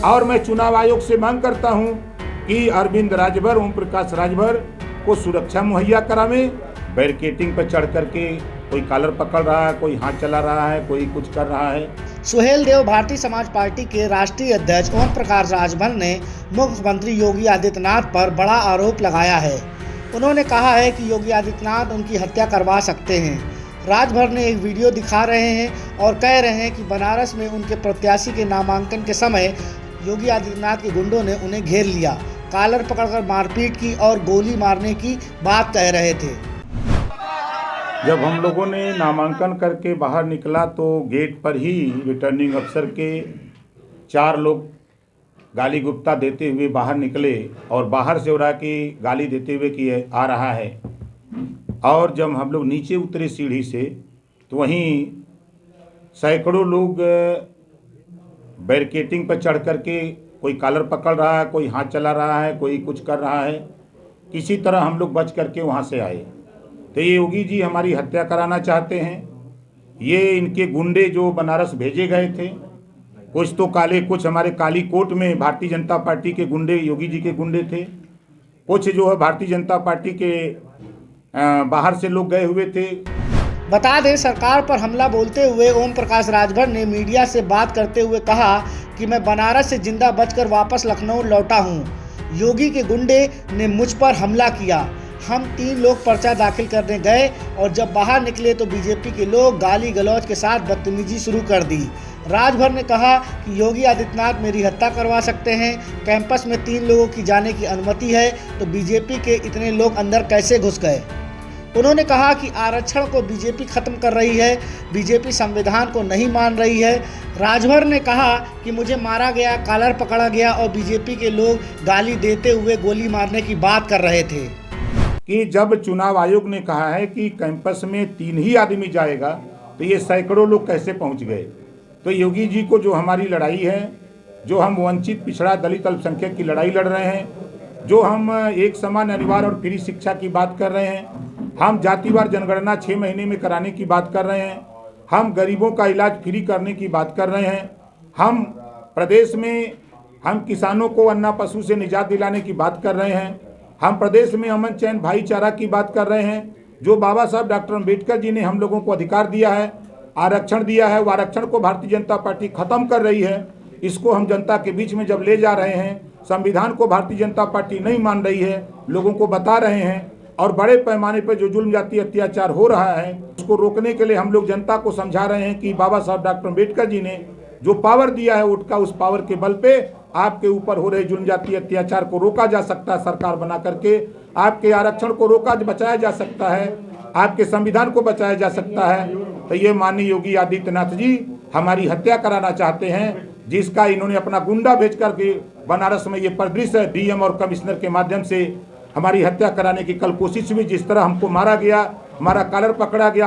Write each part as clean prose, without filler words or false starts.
और मैं चुनाव आयोग से मांग करता हूं कि अरविंद राजभर, ओम प्रकाश राजभर को सुरक्षा मुहैया करावें। बैरिकेडिंग पर चढ़ करके कोई कॉलर पकड़ रहा है, कोई हाथ चला रहा है, कोई कुछ कर रहा है। सुहेल देव भारतीय समाज पार्टी के राष्ट्रीय अध्यक्ष ओम प्रकाश राजभर ने मुख्यमंत्री योगी आदित्यनाथ पर बड़ा आरोप लगाया है। उन्होंने कहा है कि योगी आदित्यनाथ उनकी हत्या करवा सकते हैं। राजभर ने एक वीडियो दिखा रहे हैं और कह रहे हैं कि बनारस में उनके प्रत्याशी के नामांकन के समय योगी आदित्यनाथ के गुंडों ने उन्हें घेर लिया, कॉलर पकड़कर मारपीट की और गोली मारने की बात कह रहे थे। जब हम लोगों ने नामांकन करके बाहर निकला तो गेट पर ही रिटर्निंग अफसर के 4 लोग गाली गुप्ता देते हुए बाहर निकले और बाहर से हो रहा कि गाली देते हुए कि आ रहा है। और जब हम लोग नीचे उतरे सीढ़ी से तो वहीं सैकड़ों लोग बैरिकेडिंग पर चढ़ करके कोई कॉलर पकड़ रहा है, कोई हाथ चला रहा है, कोई कुछ कर रहा है। किसी तरह हम लोग बच करके वहाँ से आए। तो ये योगी जी हमारी हत्या कराना चाहते हैं। ये इनके गुंडे जो बनारस भेजे गए थे, कुछ तो काले, कुछ हमारे काली कोट में भारतीय जनता पार्टी के गुंडे, योगी जी के गुंडे थे। कुछ जो है भारतीय जनता पार्टी के बाहर से लोग गए हुए थे। बता दें, सरकार पर हमला बोलते हुए ओम प्रकाश राजभर ने मीडिया से बात करते हुए कहा कि मैं बनारस से जिंदा बचकर वापस लखनऊ लौटा हूं। योगी के गुंडे ने मुझ पर हमला किया। हम 3 लोग पर्चा दाखिल करने गए और जब बाहर निकले तो बीजेपी के लोग गाली गलौज के साथ बदतमीजी शुरू कर दी। राजभर ने कहा कि योगी आदित्यनाथ मेरी हत्या करवा सकते हैं। कैंपस में 3 लोगों की जाने की अनुमति है तो बीजेपी के इतने लोग अंदर कैसे घुस गए। उन्होंने कहा कि आरक्षण को बीजेपी खत्म कर रही है, बीजेपी संविधान को नहीं मान रही है। राजभर ने कहा कि मुझे मारा गया, कॉलर पकड़ा गया और बीजेपी के लोग गाली देते हुए गोली मारने की बात कर रहे थे। कि जब चुनाव आयोग ने कहा है कि कैंपस में 3 ही आदमी जाएगा तो ये सैकड़ों लोग कैसे पहुंच गए। तो योगी जी को जो हमारी लड़ाई है, जो हम वंचित पिछड़ा दलित अल्पसंख्यक की लड़ाई लड़ रहे हैं, जो हम एक समान अनिवार्य और फ्री शिक्षा की बात कर रहे हैं, हम जातिवार जनगणना 6 महीने में कराने की बात कर रहे हैं, हम गरीबों का इलाज फ्री करने की बात कर रहे हैं, हम प्रदेश में हम किसानों को अन्ना पशु से निजात दिलाने की बात कर रहे हैं, हम प्रदेश में अमन चैन भाईचारा की बात कर रहे हैं। जो बाबा साहब डॉक्टर अम्बेडकर जी ने हम लोगों को अधिकार दिया है, आरक्षण दिया है, वो आरक्षण को भारतीय जनता पार्टी खत्म कर रही है। इसको हम जनता के बीच में जब ले जा रहे हैं, संविधान को भारतीय जनता पार्टी नहीं मान रही है, लोगों को बता रहे हैं और बड़े पैमाने पर जो जुल्म जाति अत्याचार हो रहा है उसको रोकने के लिए हम लोग जनता को समझा रहे हैं कि बाबा साहब डॉक्टर अम्बेडकर जी ने जो पावर दिया है वोट का, उस पावर के बल पे आपके ऊपर हो रहे जुल्म जाति अत्याचार को रोका जा सकता है। सरकार बना करके आपके आरक्षण को बचाया जा सकता है, आपके संविधान को बचाया जा सकता है। तो ये माननीय योगी आदित्यनाथ जी हमारी हत्या कराना चाहते हैं, जिसका इन्होंने अपना गुंडा भेज करके बनारस में ये परिदृश्य डीएम और कमिश्नर के माध्यम से हमारी हत्या कराने की कल कोशिश हुई। जिस तरह हमको मारा गया, हमारा कॉलर पकड़ा गया,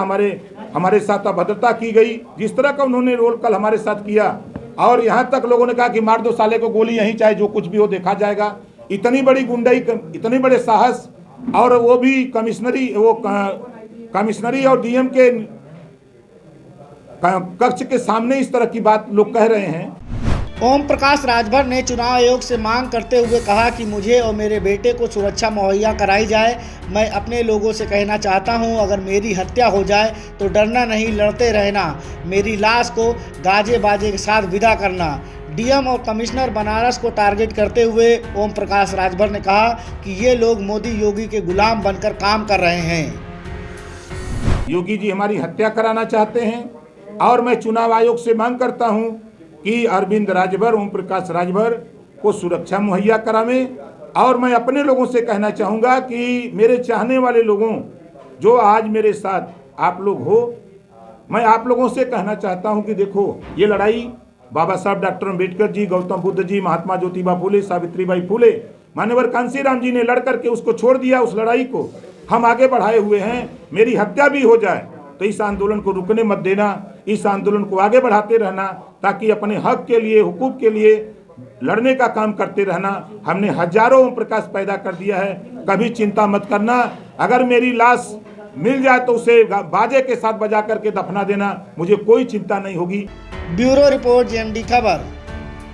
हमारे साथ अभद्रता की गई, जिस तरह का उन्होंने रोल कल हमारे साथ किया, और यहाँ तक लोगों ने कहा कि मार दो साले को गोली, यहीं चाहे जो कुछ भी हो देखा जाएगा। इतनी बड़ी गुंडाई, इतने बड़े साहस, और वो भी कमिश्नरी और डीएम के कक्ष के सामने इस तरह की बात लोग कह रहे हैं। ओम प्रकाश राजभर ने चुनाव आयोग से मांग करते हुए कहा कि मुझे और मेरे बेटे को सुरक्षा मुहैया कराई जाए। मैं अपने लोगों से कहना चाहता हूं, अगर मेरी हत्या हो जाए तो डरना नहीं, लड़ते रहना, मेरी लाश को गाजे बाजे के साथ विदा करना। डीएम और कमिश्नर बनारस को टारगेट करते हुए ओम प्रकाश राजभर ने कहा कि ये लोग मोदी योगी के गुलाम बनकर काम कर रहे हैं। योगी जी हमारी हत्या कराना चाहते हैं और मैं चुनाव आयोग से मांग करता हूं कि अरविंद राजभर, ओम प्रकाश राजभर को सुरक्षा मुहैया करावें। और मैं अपने लोगों से कहना चाहूँगा कि मेरे चाहने वाले लोगों जो आज मेरे साथ आप लोग हो, मैं आप लोगों से कहना चाहता हूँ कि देखो, ये लड़ाई बाबा साहब डॉक्टर अम्बेडकर जी, गौतम बुद्ध जी, महात्मा ज्योतिबा फुले, सावित्रीबाई फुले, मान्यवर कांशीराम जी ने लड़ करके उसको छोड़ दिया। उस लड़ाई को हम आगे बढ़ाए हुए हैं। मेरी हत्या भी हो जाए तो इस आंदोलन को रुकने मत देना, इस आंदोलन को आगे बढ़ाते रहना, ताकि अपने हक के लिए, हुकूक के लिए लड़ने का काम करते रहना। हमने हजारों ओम प्रकाश पैदा कर दिया है, कभी चिंता मत करना। अगर मेरी लाश मिल जाए तो उसे बाजे के साथ बजा करके दफना देना, मुझे कोई चिंता नहीं होगी। ब्यूरो रिपोर्ट, जेएमडी खबर।